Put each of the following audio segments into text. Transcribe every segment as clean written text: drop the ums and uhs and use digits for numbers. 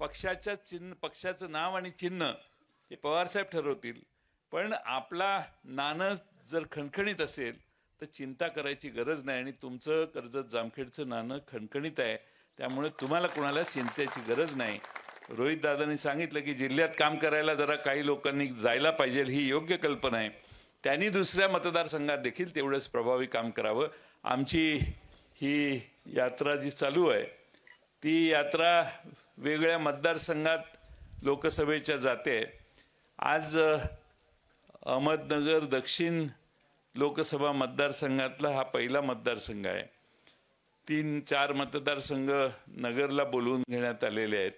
पक्षाचं नाव आणि चिन्ह हे पवारसाहेब ठरवतील, पण आपला नाणं जर खणखणीत असेल तर चिंता करायची गरज नाही. आणि तुमचं कर्जत जामखेडचं नाणं खणखणीत आहे, त्यामुळे तुम्हाला कोणाला चिंतेची गरज नाही. रोहित दादांनी सांगितलं की जिल्ह्यात काम करायला जरा काही लोकांनी जायला पाहिजे, ही योग्य कल्पना आहे. त्यांनी दुसऱ्या मतदारसंघात देखील तेवढंच प्रभावी काम करावं. आमची ही यात्रा जी चालू आहे ती यात्रा वेगळ्या मतदारसंघात लोकसभेच्या जाते. आज अहमदनगर दक्षिण लोकसभा मतदारसंघातला हा पहिला मतदारसंघ आहे. 3-4 मतदारसंघ नगरला बोलवून घेण्यात आलेले आहेत,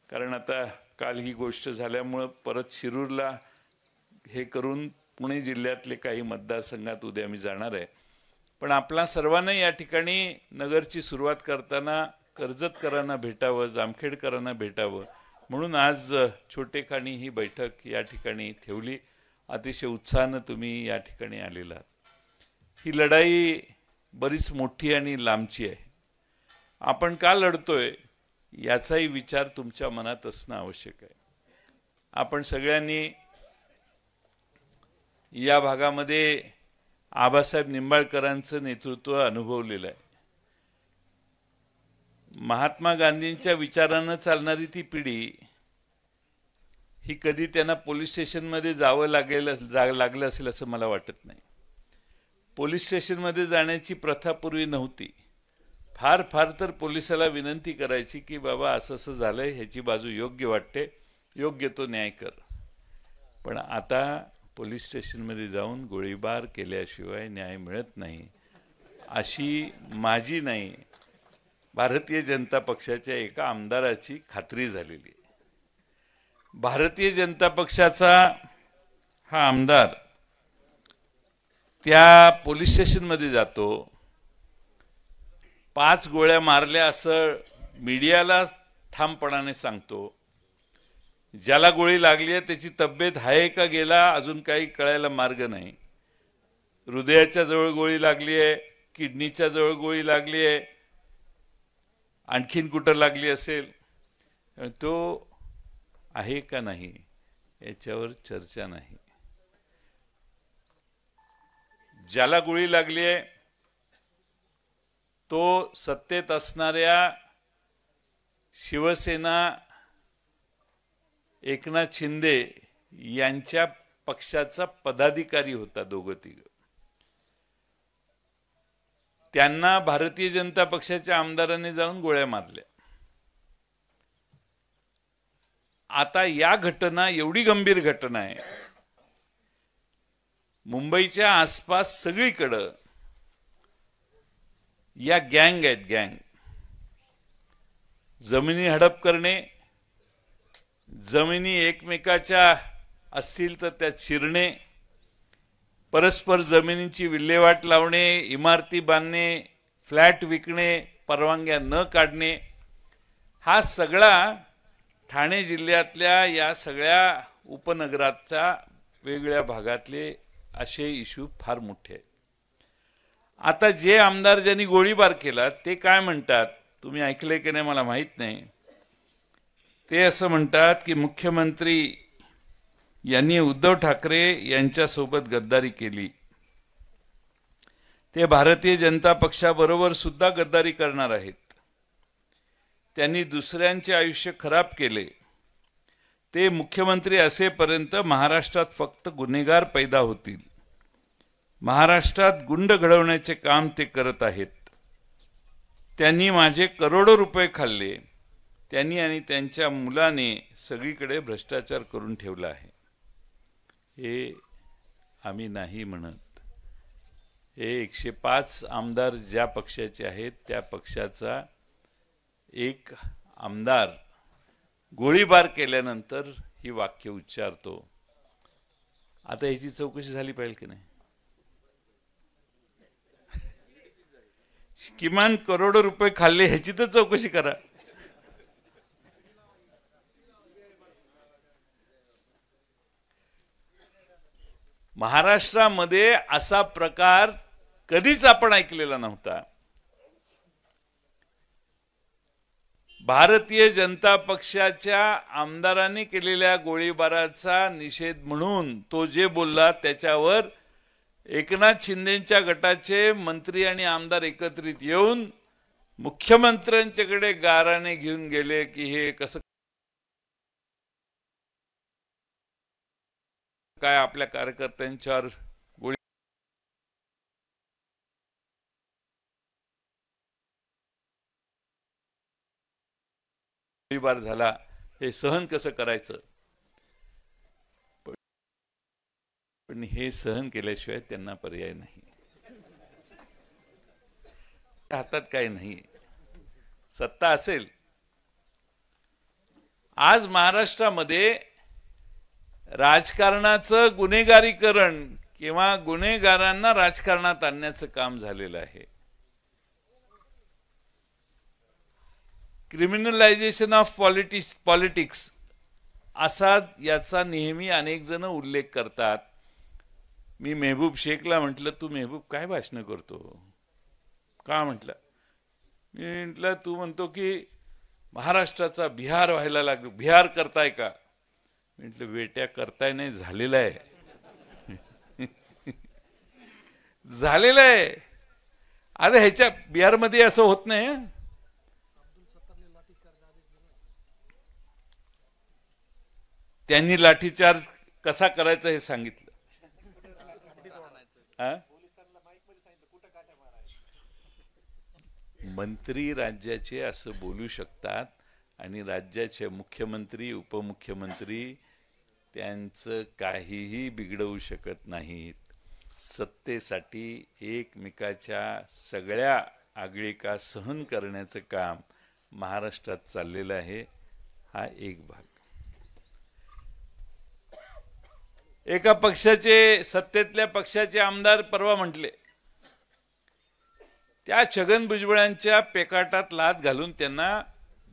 कारण आता काल ही गोष्ट झाल्यामुळं परत शिरूरला हे करून पुणे जिल्ह्यातले काही मतदारसंघात उद्या मी जाणार आहे. पण आपला सर्वांना या ठिकाणी नगरची सुरुवात करताना कर्जतकरांना भेटावं, जामखेडकरांना भेटावं म्हणून आज छोटेखानी ही बैठक या ठिकाणी ठेवली. अतिशय उत्साहानं तुम्ही या ठिकाणी आलेला आहात. ही लढाई बरीच मोठी आणि लांबची आहे. आपण का लढतोय याचाही विचार तुमच्या मनात असणं आवश्यक आहे. आपण सगळ्यांनी या भागामध्ये आबासाहेब निंबाळकरांचं नेतृत्व अनुभवलेलं आहे. महात्मा गांधींच्या विचारानं चालणारी ती पिढी ही कधी त्यांना पोलीस स्टेशनमध्ये जावं लागलं असेल असं मला वाटत नाही. पोलीस स्टेशनमध्ये जाण्याची प्रथा पूर्वी नव्हती. फार तर पोलिसाला विनंती करायची की बाबा असं झालंय, ह्याची बाजू योग्य वाटते, योग्य तो न्याय कर. पण आता पोलीस स्टेशनमध्ये जाऊन गोळीबार केल्याशिवाय न्याय मिळत नाही अशी माझी नाही, भारतीय जनता पक्षाच्या एका आमदाराची खात्री झालेली आहे. भारतीय जनता पक्षाचा हा आमदार त्या पोलीस स्टेशनमध्ये जातो, 5 गोळ्या मारल्या असं मीडियाला ठामपणाने सांगतो. ज्याला गोळी लागली आहे त्याची तब्येत आहे का गेला अजून काही कळायला मार्ग नाही. हृदयाच्या जवळ गोळी लागली आहे, किडनीच्या जवळ गोळी लागली आहे, आणखीन कुठं लागली असेल, तो आहे का नाही याच्यावर चर्चा नाही. ज्याला गोळी लागली आहे तो सत्तेत असणाऱ्या शिवसेना एकनाथ शिंदे यांच्या पक्षाचा पदाधिकारी होता. दोघं तिघं त्यांना भारतीय जनता पक्षाच्या आमदारांनी जाऊन गोळ्या मारल्या. आता या घटना एवढी गंभीर घटना आहे, मुंबईच्या आसपास सगळीकडं या गँग आहेत. गँग जमिनी हडप करणे, जमिनी एकमेकाच्या असतील तर त्यात शिरणे, परस्पर जमिनीची विल्हेवाट लावणे, इमारती बांधणे, फ्लॅट विकणे, परवानग्या न काढणे, हा सगळा ठाणे जिल्ह्यातल्या या सगळ्या उपनगराच्या वेगळ्या भागातले असे इश्यू फार मोठे आहेत. आता जे आमदार ज्यांनी गोळीबार केला ते काय म्हणतात तुम्ही ऐकले की नाही मला माहित नाही. ते असं म्हणतात की मुख्यमंत्री यांनी उद्धव ठाकरे यांच्यासोबत गद्दारी केली, ते भारतीय जनता पक्षाबरोबर सुद्धा गद्दारी करणार आहेत, त्यांनी दुसऱ्यांचे आयुष्य खराब केले, ते मुख्यमंत्री असेपर्यंत महाराष्ट्रात फक्त गुन्हेगार पैदा होतील, महाराष्ट्रात गुंड घडवण्याचे काम ते करत आहेत, त्यांनी माझे करोडो रुपये खाल्ले, त्यांनी आणि त्यांच्या मुलाने सगळीकडे भ्रष्टाचार करून ठेवला आहे. हे आम्ही नाही म्हणत. हे 105 आमदार ज्या पक्षाचे आहेत त्या पक्षाचा एक आमदार गोळीबार केल्यानंतर ही वाक्य उच्चारतो. आता ह्याची चौकशी झाली पाहिजे की नाही? किमान करोडो रुपये खाल्ले ह्याची तर चौकशी करा. महाराष्ट्रामध्ये असा प्रकार कधीच आपण ऐकलेला नव्हता. भारतीय जनता पक्षाच्या आमदारांनी केलेल्या गोळीबाराचा निषेध म्हणून तो जे बोलला त्याच्यावर एकनाथ शिंदेच्या गटाचे मंत्री आणि आमदार एकत्रित येऊन मुख्यमंत्र्यांच्याकडे गाराने घेऊन गेले की हे कसं काय आपल्या कार्यकर्त्यांच्यावर गोळीबार झाला, हे सहन कसं करायचं. पण हे सहन केल्याशिवाय त्यांना पर्याय नाही. हातात काही नाही. सत्ता असेल. आज महाराष्ट्रामध्ये राजकारणाचं गुन्हेगारीकरण किंवा गुन्हेगारांना राजकारणात आणण्याचं काम झालेलं आहे. क्रिमिनलायझेशन ऑफ पॉलिटिक्स असा याचा नेहमी अनेक जण उल्लेख करतात. मी मेहबूब शेखला म्हटलं, तू मेहबूब काय भाषण करतो का म्हटलं. मी म्हटलं तू म्हणतो की महाराष्ट्राचा बिहार व्हायला लागलो, बिहार करताय का. म्हटलं बेट्या करताय नाही, झालेलं आहे. झालेलं आहे. अरे ह्याच्या बिहारमध्ये असं होत नाही. त्यांनी लाठीचार्ज कसा करायचा हे सांगितलं. मंत्री राज्याचे असं बोलू शकतात आणि राज्याचे मुख्यमंत्री उपमुख्यमंत्री त्यांचं काहीही बिघडवू शकत नाहीत. सत्तेसाठी एकमेकाच्या सगळ्या आगळिका सहन करण्याचं काम महाराष्ट्रात चाललेलं आहे. हा एक भाग. एका पक्षाचे सत्तेतल्या पक्षाचे आमदार परवा म्हटले त्या छगन भुजबळांच्या पेकाटात लात घालून त्यांना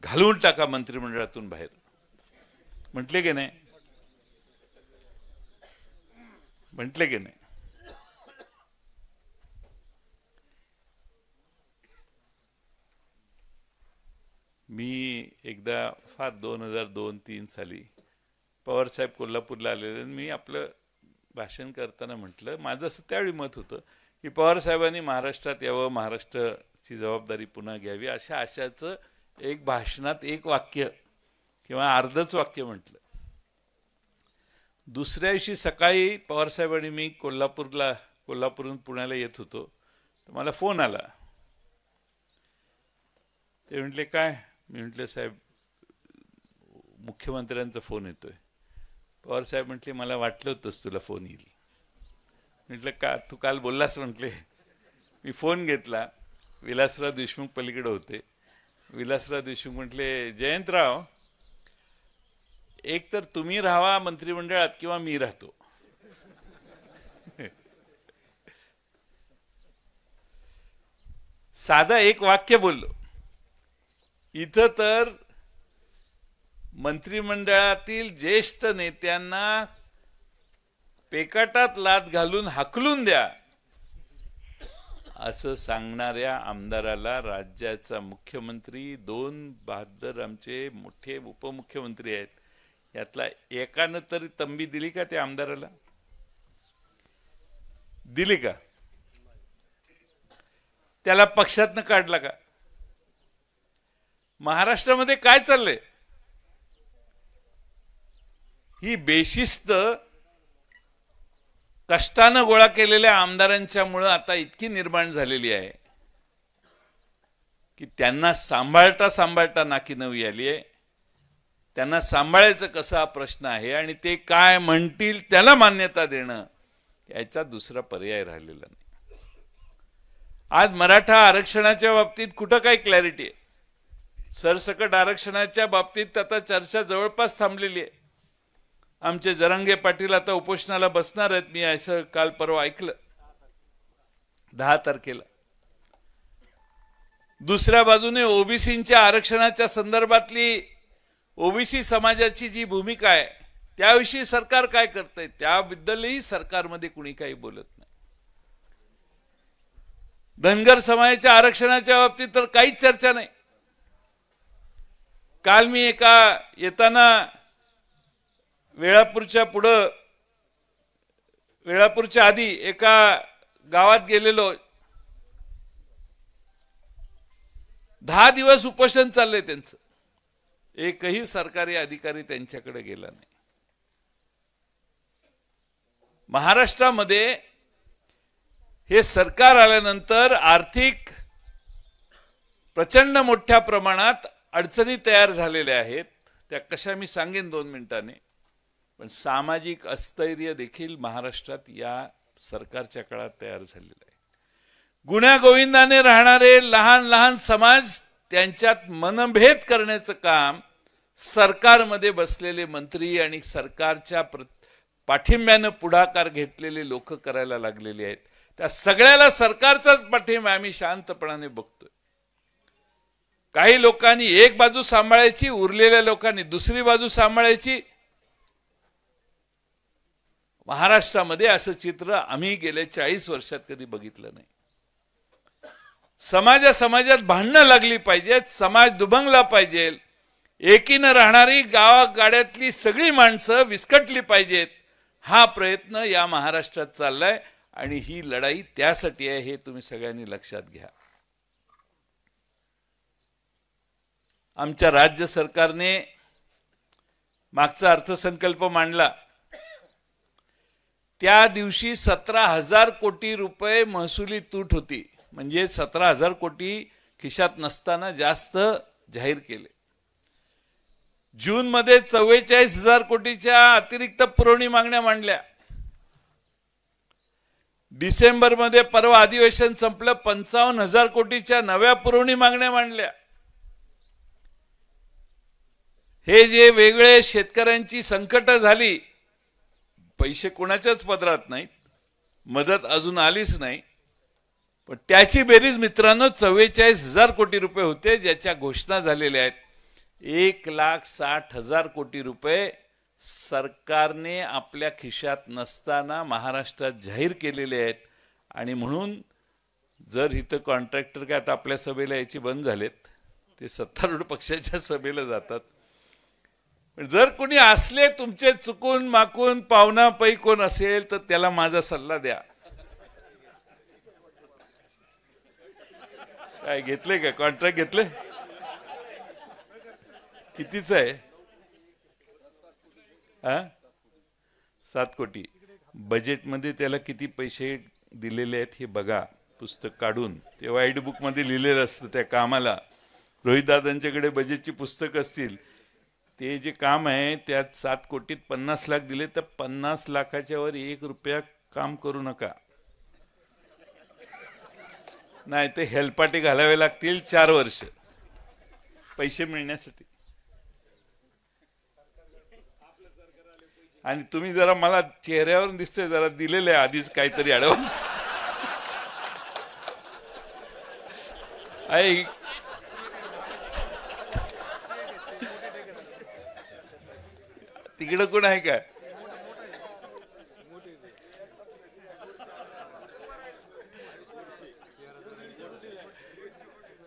घालवून टाका मंत्रिमंडळातून बाहेर. म्हटले की नाही. म्हटले की नाही. मी एकदा फार 2002-03 साली पवार साहेब कोल्हापूरला आलेले. मी आपलं भाषण करताना म्हटलं, माझं असं त्यावेळी मत होतं की पवार साहेबांनी महाराष्ट्रात यावं, महाराष्ट्राची जबाबदारी पुन्हा घ्यावी, अशा आशाचं एक भाषणात एक वाक्य किंवा अर्धच वाक्य म्हटलं. दुसऱ्या दिवशी सकाळी पवार साहेबांनी मी कोल्हापूरहून पुण्याला येत होतो तर मला फोन आला. ते म्हटले काय. मी म्हटलं साहेब मुख्यमंत्र्यांचा फोन येतोय. पवार साहेब म्हटले मला वाटलं होतंच तुला फोन येईल. म्हटलं का तू काल बोललास. म्हटले मी फोन घेतला. विलासराव देशमुख पलीकडे होते. विलासराव देशमुख म्हटले जयंतराव एक तर तुम्ही राहावा मंत्रिमंडळात किंवा मी राहतो. साधा एक वाक्य बोललो. इथं तर मंत्रिमंडळातील ज्येष्ठ नेत्यांना पेकाटात लात घालून हाकलून द्या असं सांगणाऱ्या आमदाराला राज्याचा मुख्यमंत्री, 2 बहादर आमचे मोठे उपमुख्यमंत्री आहेत, यातला एकानं तरी तंबी दिली का त्या आमदाराला. दिली का. त्याला पक्षातनं काढला का. महाराष्ट्रामध्ये काय चाललंय. ही बेशिस्त कष्टानं गोळा केलेल्या आमदारांच्या मुळे आता इतकी निर्माण झालेली आहे की त्यांना सांभाळता नाकी नवी आली आहे. त्यांना सांभाळायचं कसं हा प्रश्न आहे आणि ते काय म्हणतील त्याला मान्यता देणं याचा दुसरा पर्याय राहिलेला नाही. आज मराठा आरक्षणाच्या बाबतीत कुठं काय क्लॅरिटी आहे. सरसकट आरक्षणाच्या बाबतीत आता चर्चा जवळपास थांबलेली आहे. आमचे जरांगे पाटील आता उपोषणाला बसणार आहेत. मी असं काल परवा ऐकलं 10 तारखेला. दुसऱ्या बाजूने ओबीसींच्या आरक्षणाच्या संदर्भातली ओबीसी समाजाची जी भूमिका आहे त्याविषयी सरकार काय करतंय त्याबद्दलही सरकारमध्ये कुणी काही बोलत नाही. धनगर समाजाच्या आरक्षणाच्या बाबतीत तर काहीच चर्चा नाही. काल मी येताना वेळापूरच्या आधी एका गावात गेलेलो. 10 दिवस उपोषण चाललंय त्यांचं. एकही सरकारी अधिकारी त्यांच्याकडे गेला नाही. महाराष्ट्रामध्ये हे सरकार आल्यानंतर आर्थिक प्रचंड मोठ्या प्रमाणात अडचणी तयार झालेल्या आहेत. त्या कशा मी सांगेन 2 मिनिटांनी. पण सामाजिक अस्थैर्य देखील महाराष्ट्रात या सरकारच्या काळात तयार झालेलं आहे. गुण्यागोविंदाने राहणारे लहान लहान समाज त्यांच्यात मनभेद करण्याचं काम सरकारमध्ये बसलेले मंत्री आणि सरकारच्या पाठिंब्याने पुढाकार घेतलेले लोक करायला लागलेले आहेत. त्या सगळ्याला सरकारचाच पाठिंबा आम्ही शांतपणाने बघतोय. काही लोकांनी एक बाजू सांभाळायची, उरलेल्या लोकांनी दुसरी बाजू सांभाळायची. महाराष्ट्रामध्ये असं चित्र आम्ही गेल्या 40 वर्षात कधी बघितलं नाही. समाजात भांडणं लागली पाहिजेत, समाज दुभंगला पाहिजे, एकीनं राहणारी गावागाड्यातली सगळी माणसं विस्कटली पाहिजेत. हा प्रयत्न या महाराष्ट्रात चाललाय आणि ही लढाई त्यासाठी आहे, हे तुम्ही सगळ्यांनी लक्षात घ्या. आमच्या राज्य सरकारने मागचा अर्थसंकल्प मांडला त्या दिवशी 17,000 कोटी रुपये महसुली तूट होती. म्हणजे 17,000 कोटी खिशात नसताना जास्त जाहीर केले. जून मध्ये 44,000 कोटीच्या अतिरिक्त पुरवणी मागण्या मांडल्या. डिसेंबर मध्ये परवा अधिवेशन संपलं, 55,000 कोटीच्या नव्या पुरवणी मागण्या मांडल्या. हे जे वेगळे शेतकऱ्यांची संकट झाली, पैसे कोणाच्याच पदरात नाहीत, मदत अजून आलीच नाही, पण त्याची बेरीज मित्रांनो 44,000 कोटी रुपये होते, ज्याच्या घोषणा झालेल्या आहेत. 1,60,000 कोटी रुपये सरकारने आपल्या खिशात नसताना महाराष्ट्रात जाहीर केलेले आहेत. आणि म्हणून जर इथं कॉन्ट्रॅक्टर काय आता आपल्या सभेला यायची बंद झालेत, ते सत्तारूढ पक्षाच्या सभेला जातात. जर कोणी असले तुमचे चुकून माकून पाहुणा पै कोण असेल तर त्याला माझा सल्ला द्या. काय घेतले का कॉन्ट्रॅक्ट घेतले? कितीच आहे? 7 कोटी. बजेटमध्ये त्याला किती पैसे दिलेले आहेत हे बघा, पुस्तक काढून. ते व्हाईट बुक मध्ये लिहिलेलं असतं त्या कामाला. रोहितदादांच्याकडे बजेटची पुस्तक असतील. ते जे काम आहे त्यात 7 कोटीत 50 लाख दिले, तर 50 लाखाच्या वर 1 रुपया काम करू नका. नाही ते हेलपाटे घालावे लागतील 4 वर्ष पैसे मिळण्यासाठी. आणि तुम्ही जरा मला चेहऱ्यावर दिसते जरा दिलेले आधीच काहीतरी ऍडव्हान्स आहे. तिकडं कोण आहे का?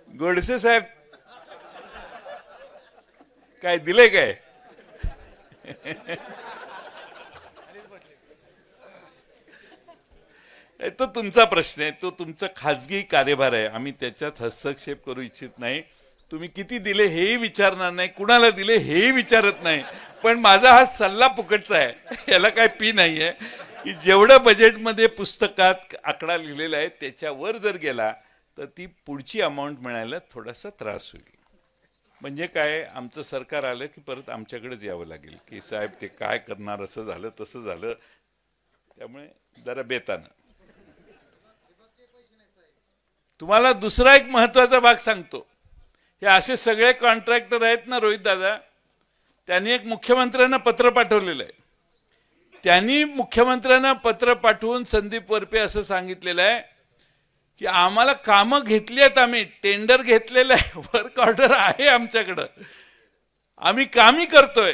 गोडसे साहेब काय दिले काय? तो तुमचा प्रश्न आहे, तो तुमचा खाजगी कार्यभार आहे. आम्ही त्याच्यात हस्तक्षेप करू इच्छित नाही. तुम्ही किती दिले हेही विचारणार नाही, कुणाला दिले हेही विचारत नाही. पण माझा हा सल्ला फुकटचा आहे, याला काय फी नाही आहे. की जेवढं बजेटमध्ये पुस्तकात आकडा लिहिलेला आहे त्याच्यावर जर गेला तर ती पुढची अमाऊंट मिळायला थोडासा त्रास होईल. म्हणजे काय, आमचं सरकार आलं की परत आमच्याकडेच यावं लागेल की साहेब ते काय करणार, असं झालं तसं झालं. त्यामुळे जरा बेतानं. तुम्हाला दुसरा एक महत्वाचा भाग सांगतो. हे असे सगळे कॉन्ट्रॅक्टर आहेत ना रोहित दादा, त्यांनी एक मुख्यमंत्र्यांना पत्र पाठवलेलं आहे. त्यांनी मुख्यमंत्र्यांना पत्र पाठवून संदीप वरपे असं सांगितलेलं आहे की आम्हाला कामं घेतली आहेत, आम्ही टेंडर घेतलेलं आहे, वर्क ऑर्डर आहे आमच्याकडं, आम्ही कामही करतोय.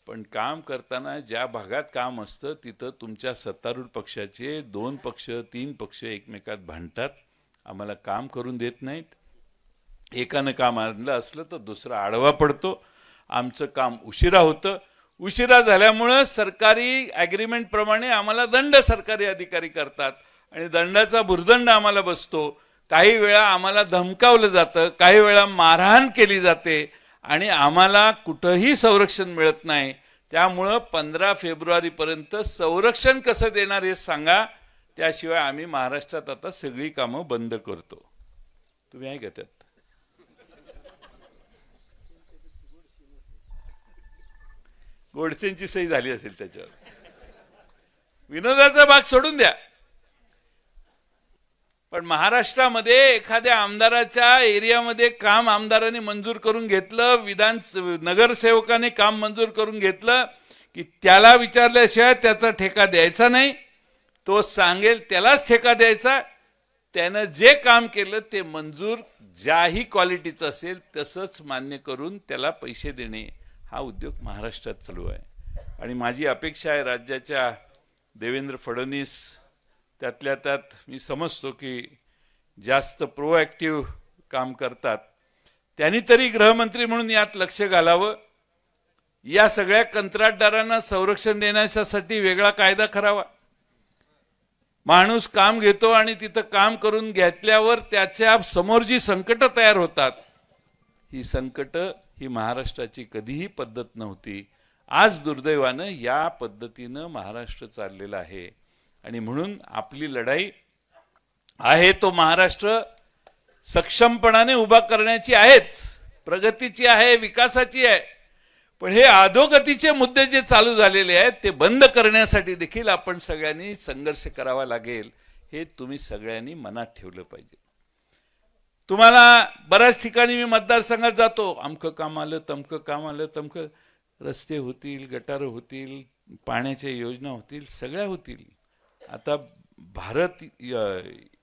पण काम करताना ज्या भागात काम असतं तिथं तुमच्या सत्तारूढ पक्षाचे 2 पक्ष 3 पक्ष एकमेकात भांडतात, आम्हाला काम करून देत नाहीत. एकानं काम आणलं असलं तर दुसरा आडवा पडतो. आमचं काम उशिरा होतं. उशिरा झाल्यामुळं सरकारी ॲग्रीमेंट प्रमाणे आम्हाला दंड सरकारी अधिकारी करतात आणि दंडाचा भुर्दंड आम्हाला बसतो. काही वेळा आम्हाला धमकावलं जातं, काही वेळा मारहाण केली जाते आणि आम्हाला कुठंही संरक्षण मिळत नाही. त्यामुळं 15 फेब्रुवारीपर्यंत संरक्षण कसं देणार हे सांगा, त्याशिवाय आम्ही महाराष्ट्रात आता सगळी कामं बंद करतो. तुम्ही आहे का त्यात? गोडसेंची सही झाली असेल त्याच्यावर. विनोदाचा भाग सोडून द्या, पण महाराष्ट्रामध्ये एखाद्या आमदाराच्या एरियामध्ये काम आमदाराने मंजूर करून घेतलं, नगरसेवकाने काम मंजूर करून घेतलं की त्याला विचारल्याशिवाय त्याचा ठेका द्यायचा नाही. तो सांगेल त्यालाच ठेका द्यायचा. त्यानं जे काम केलं ते मंजूर ज्याही क्वालिटीचं असेल तसंच मान्य करून त्याला पैसे देणे हा उद्योग महाराष्ट्रात चालू आहे. आणि माझी अपेक्षा आहे राज्याच्या देवेंद्र फडणवीस त्यातल्या त्यात मी समजतो की जास्त प्रोॲक्टिव्ह काम करतात, त्यांनी तरी गृहमंत्री म्हणून यात लक्ष घालावं. या सगळ्या कंत्राटदारांना संरक्षण देण्यासाठी वेगळा कायदा करावा. माणूस काम घेतो आणि तिथं काम करून घेतल्यावर त्याच्या समोर जी संकट तयार होतात, ही संकट ही महाराष्ट्राची कधीही पद्धत नव्हती. आज दुर्दैवानं या पद्धतीनं महाराष्ट्र चाललेला आहे आणि म्हणून आपली लढाई आहे तो महाराष्ट्र सक्षमपणाने उभा करण्याची आहेच, प्रगतीची आहे, विकासाची आहे. पण हे अधोगतीचे मुद्दे जे चालू झालेले आहेत ते बंद करण्यासाठी देखील आपण सगळ्यांनी संघर्ष करावा लागेल. हे तुम्ही सगळ्यांनी मनात ठेवलं पाहिजे. तुम्हाला बऱ्याच ठिकाणी मी मतदारसंघात जातो, अमकं काम आलं, तमकं काम आलं, तमकं रस्ते होतील, गटारं होतील, पाण्याच्या योजना होतील, सगळ्या होतील. आता भारत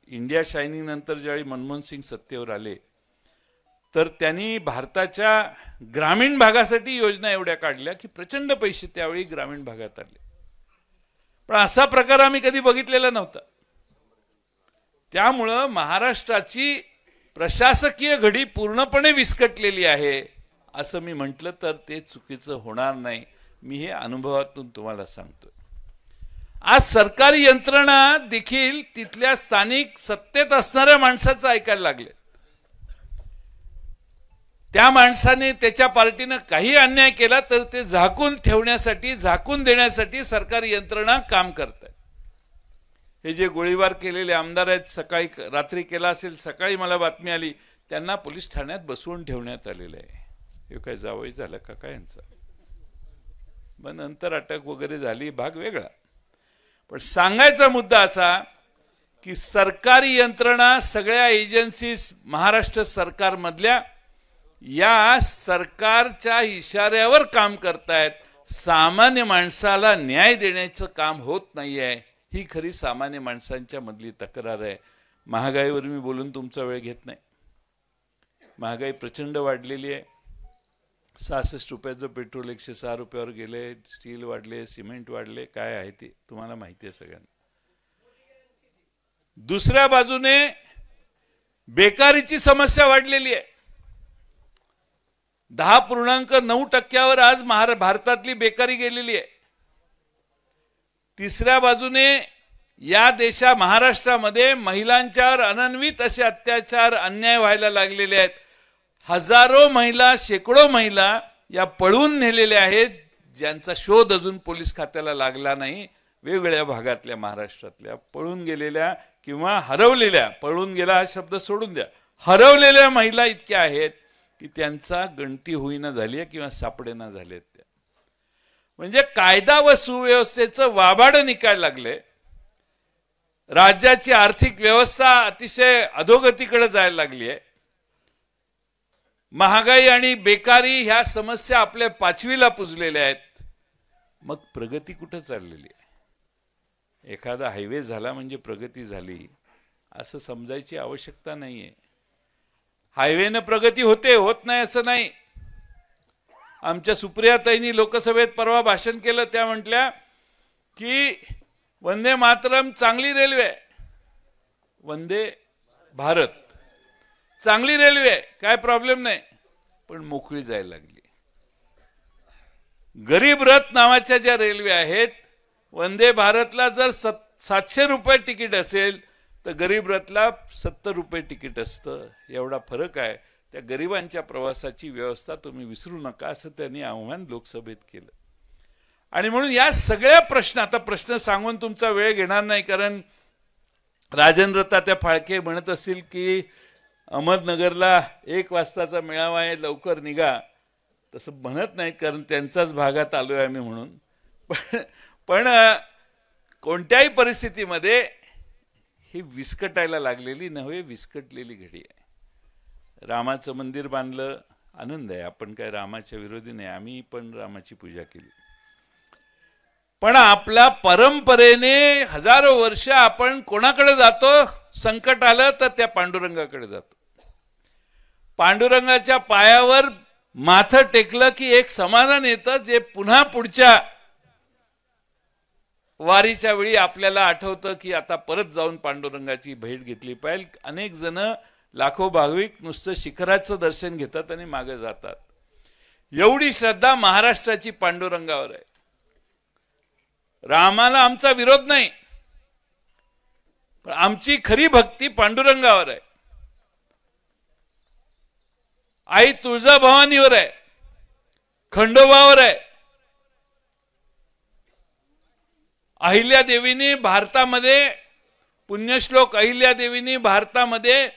इंडिया शायनिंग नंतर ज्यावेळी मनमोहन सिंग सत्तेवर आले तर त्यांनी भारताच्या ग्रामीण भागासाठी योजना एवढ्या काढल्या की प्रचंड पैसे त्यावेळी ग्रामीण भागात आले. पण असा प्रकार आम्ही कधी बघितलेला नव्हता. त्यामुळं महाराष्ट्राची प्रशासकीय घडी पूर्णपणे विस्कटलेली आहे असं मी म्हटलं तर ते चुकीचं होणार नाही. मी हे अनुभवातून तुम्हाला सांगतो. आज सरकारी यंत्रणा देखील तिथल्या स्थानिक सत्तेत असणाऱ्या माणसाचं ऐकायला लागले. त्या माणसाने त्याच्या पार्टीनं काही अन्याय केला तर ते झाकून ठेवण्यासाठी, झाकून देण्यासाठी सरकारी यंत्रणा काम करतात. हे जे गोळीबार केलेले आमदार आहेत, सकाळी रात्री केला असेल, सकाळी मला बातमी आली त्यांना पोलीस ठाण्यात बसवून ठेवण्यात आलेलं आहे. हे काय जावई झालं का काय यांचा? मग नंतर अटक वगैरे झाली, भाग वेगळा. पण सांगायचा मुद्दा असा की सरकारी यंत्रणा, सगळ्या एजन्सीज महाराष्ट्र सरकारमधल्या या सरकारच्या इशाऱ्यावर काम करतायत. सामान्य माणसाला न्याय देण्याचं काम होत नाहीये. ही खरी सामान्य माणसांच्या मधली तक्रार आहे. महागाईवर मी बोलून तुमचा वेळ घेत नाही. महागाई प्रचंड वाढलेली आहे. 66 रुपयाचं पेट्रोल 106 रुपयावर गेले, स्टील वाढले, सिमेंट वाढले, काय आहे ते तुम्हाला माहिती आहे सगळ्यांना. दुसऱ्या बाजूने बेकारीची समस्या वाढलेली आहे. 10.9% आज भारतातली बेकारी गेलेली आहे. तिसऱ्या बाजूने या महाराष्ट्रामध्ये महिलांच्यावर अनन्वित असे अत्याचार, अन्याय व्हायला लागलेले आहेत. हजारो महिला, शेकडो महिला या पळून नेलेल्या आहेत, ज्यांचा शोध अजून पोलीस खात्याला लागला नाही. वेगवेगळ्या भागातल्या महाराष्ट्रातल्या पळून गेलेल्या किंवा हरवलेल्या, पळून गेला हा शब्द सोडून द्या, हरवलेल्या महिला इतक्या आहेत की त्यांचा गणती होईना झाली आहे किंवा सापडेना झालेत. त्या म्हणजे कायदा व सुव्यवस्थेचं वाभाड निकायला लागले. राज्याची आर्थिक व्यवस्था अतिशय अधोगतीकडे जायला लागली आहे. महागाई आणि बेकारी ह्या समस्या आपल्या 5वीला पुजलेल्या आहेत. मग प्रगती कुठं चाललेली आहे? एखादा हायवे झाला म्हणजे प्रगती झाली असं समजायची आवश्यकता नाहीये. हायवेनं प्रगती होते, होत नाही असं नाही. आमच्या सुप्रियाताईंनी लोकसभेत परवा भाषण केलं. त्या म्हटल्या की वंदे मातरम चांगली रेल्वे, वंदे भारत चांगली रेल्वे आहे, काय प्रॉब्लेम नाही, पण मोकळी जायला लागली. गरीब रथ नावाच्या ज्या रेल्वे आहेत, वंदे भारतला जर 700 रुपये तिकीट असेल तर गरीब रथला 70 रुपये तिकीट असतं. एवढा फरक आहे. त्या गरिबांच्या प्रवासाची व्यवस्था तुम्ही विसरू नका, असं त्यांनी आव्हान लोकसभेत केलं. आणि म्हणून या सगळ्या प्रश्न, आता प्रश्न सांगून तुमचा वेळ घेणार नाही, कारण राजेंद्र तात्या फाळके म्हणत असतील की अहमदनगरला 1 वाजताचा मेळावा आहे, लवकर निघा. तसं म्हणत नाहीत, कारण त्यांचाच भागात आलोय आम्ही म्हणून. पण कोणत्याही परिस्थितीमध्ये ही विस्कटायला लागलेली नव्हे, विस्कटलेली घडी आहे. रामाचं मंदिर बांधलं, आनंद आहे, आपण काय रामाच्या विरोधी नाही, आम्ही पण रामाची पूजा केली. पण आपल्या परंपरेने हजारो वर्ष आपण कोणाकडे जातो? संकट आलं तर त्या पांडुरंगाकडे जातो. पांडुरंगाच्या पायावर माथं टेकलं की एक समाधान येतं, जे पुन्हा पुढच्या वारीच्या वेळी आपल्याला आठवतं की आता परत जाऊन पांडुरंगाची भेट घेतली पाहिजे. अनेक जण, लाखो भाविक नुसतं शिखराचं दर्शन घेतात आणि मागे जातात. एवढी श्रद्धा महाराष्ट्राची पांडुरंगावर आहे. रामाला आमचा विरोध नाही, पण आमची खरी भक्ती पांडुरंगावर आहे. आई तुळजाभवानीवर आहे, खंडोबावर आहे. अहिल्या देवीने भारतामध्ये, पुण्यश्लोक अहिल्या देवीने भारतामध्ये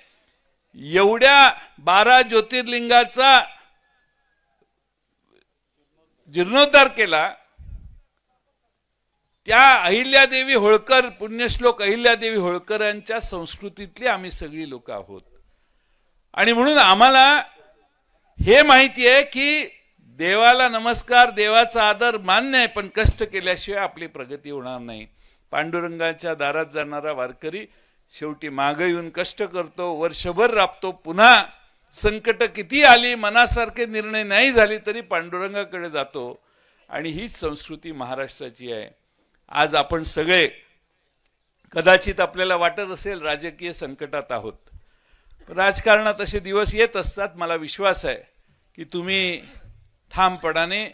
एवढ्या 12 ज्योतिर्लिंगाचा जीर्णोद्धार केला. त्या अहिल्यादेवी होळकर, पुण्यश्लोक अहिल्यादेवी होळकरांच्या संस्कृतीतली आम्ही सगळी लोक आहोत. आणि म्हणून आम्हाला हे माहिती आहे की देवाला नमस्कार, देवाचा आदर मान्य आहे, पण कष्ट केल्याशिवाय आपली प्रगती होणार नाही. पांडुरंगाच्या दारात जाणारा वारकरी शेवटी मागे येऊन कष्ट करतो, वर्षभर राबतो, पुन्हा संकट किती आली, मनासारखे निर्णय नाही झाले तरी पांडुरंगाकडे जातो. आणि हीच संस्कृती महाराष्ट्राची आहे. आज आपण सगळे, कदाचित आपल्याला वाटत असेल राजकीय संकटात आहोत, राजकारणात असे दिवस येत असतात. मला विश्वास आहे की तुम्ही ठामपणाने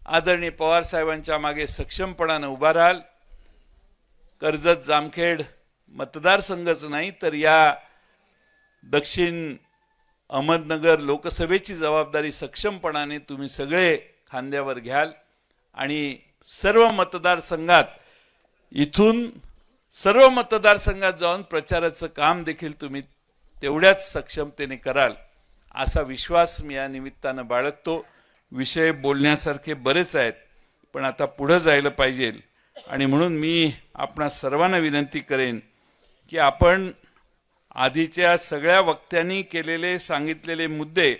आदरणीय पवार साहेबांच्या मागे सक्षमपणाने उभा राहाल. कर्जत जामखेड मतदारसंघच नाही तर या दक्षिण अहमदनगर लोकसभेची जबाबदारी सक्षमपणाने तुम्ही सगळे खांद्यावर घ्याल. आणि सर्व मतदारसंघात, इथून सर्व मतदारसंघात जाऊन प्रचाराचं काम देखील तुम्ही तेवढ्याच सक्षमतेने कराल, असा विश्वास मी या निमित्तानं बाळगतो. विषय बोलण्यासारखे बरेच आहेत, पण आता पुढे जायला पाहिजे. आणि म्हणून मी आपणा सर्वांना विनंती करेन की आपण आधीच्या सगळ्या वक्त्यांनी केलेले, सांगितलेले मुद्दे,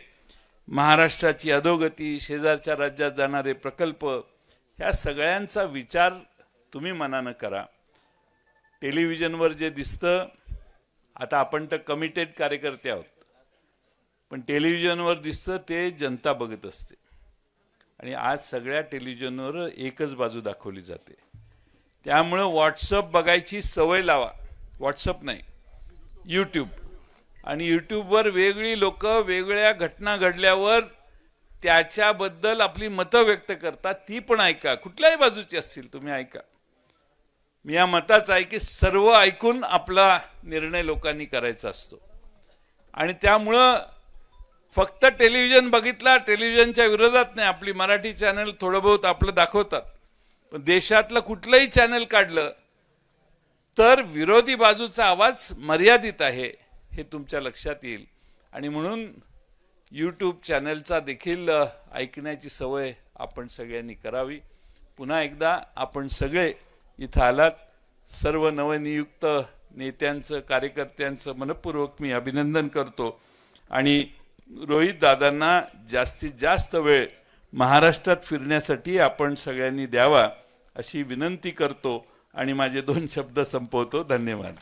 महाराष्ट्राची अधोगती, शेजारच्या राज्यात जाणारे प्रकल्प, ह्या सगळ्यांचा विचार तुम्ही मनानं करा. टेलिव्हिजनवर जे दिसतं, आता आपण तर कमिटेड कार्यकर्ते आहोत, पण टेलिव्हिजनवर दिसतं ते जनता बघत असते. आणि आज सगळ्या टेलिव्हिजनवर एकच बाजू दाखवली जाते. त्यामुळे व्हॉट्सअप बघायची सवय लावा. व्हॉट्सअप नाही, यूट्यूब. आणि यूट्यूबवर वेगळी लोक वेगळ्या घटना घडल्यावर त्याच्याबद्दल आपली मतं व्यक्त करतात, ती पण ऐका. कुठल्याही बाजूची असतील तुम्ही ऐका. मी या मताचा आहे की सर्व ऐकून आपला निर्णय लोकांनी करायचा असतो. आणि त्यामुळं फक्त टेलिव्हिजन बघितला, टेलिव्हिजनच्या विरोधात नाही, आपली मराठी चॅनल थोडं बहुत आपलं दाखवतात, पण देशातलं कुठलंही चॅनल काढलं तर विरोधी बाजूचा आवाज मर्यादित आहे, हे तुमच्या लक्षात येईल. आणि म्हणून यूट्यूब चॅनलचा देखील ऐकण्याची सवय आपण सगळ्यांनी करावी. पुन्हा एकदा आपण सगळे इथं आलात, सर्व नवनियुक्त नेत्यांचं, कार्यकर्त्यांचं मनपूर्वक मी अभिनंदन करतो. आणि रोहित दादांना जास्तीत जास्त वेळ महाराष्ट्रात फिरण्यासाठी आपण सगळ्यांनी द्यावा अशी विनंती करतो आणि माझे 2 शब्द संपवतो. धन्यवाद.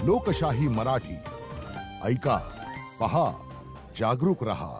लोकशाही मराठी ऐका, पहा, जागरूक रहा.